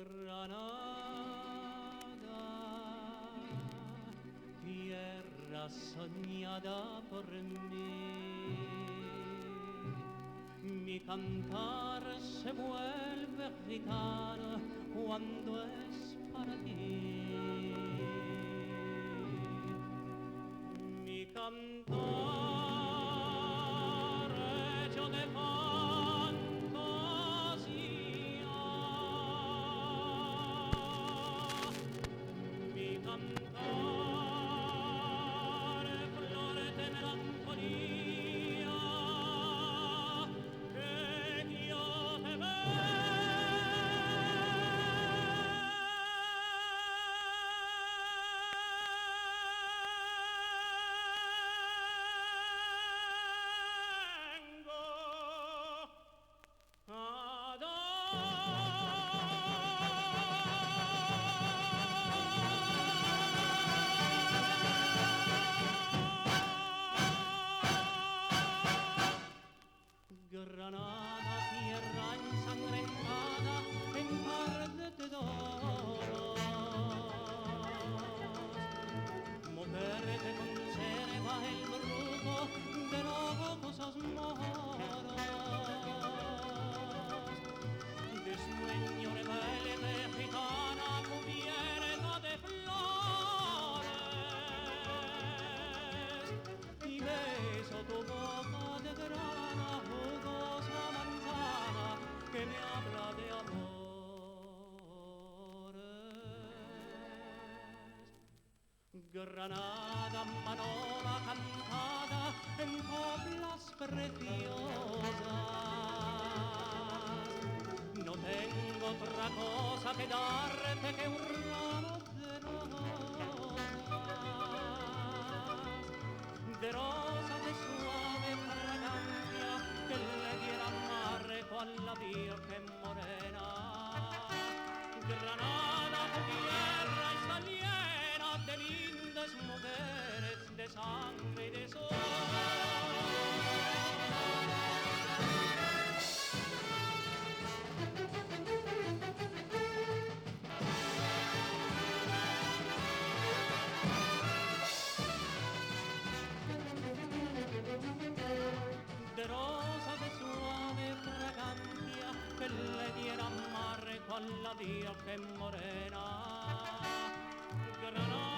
Granada, tierra soñada por mí, mi cantar se vuelve gitano cuando es para ti. Mi cantar hecho de fantasía, mi cantar flor de melancolía, que yo te Granada, tierra ensangrentada en tarde de doros, mujer que conserva el brujo de los ojos moros, de sueño rebelde gitana cubierta de flores, y beso tu boca de grana jugosa manzana que me habla de amores. Granada, manola cantada en coplas preciosas, no tengo otra cosa que darte que un ramo de rosas de suave fragancia que le diera marco a la Virgen morena. Granada, tu tierra está llena de lindas mujeres, de sangre y de sol. De rosa de suave fragancia que le diera marco a la Virgen morena. Granada.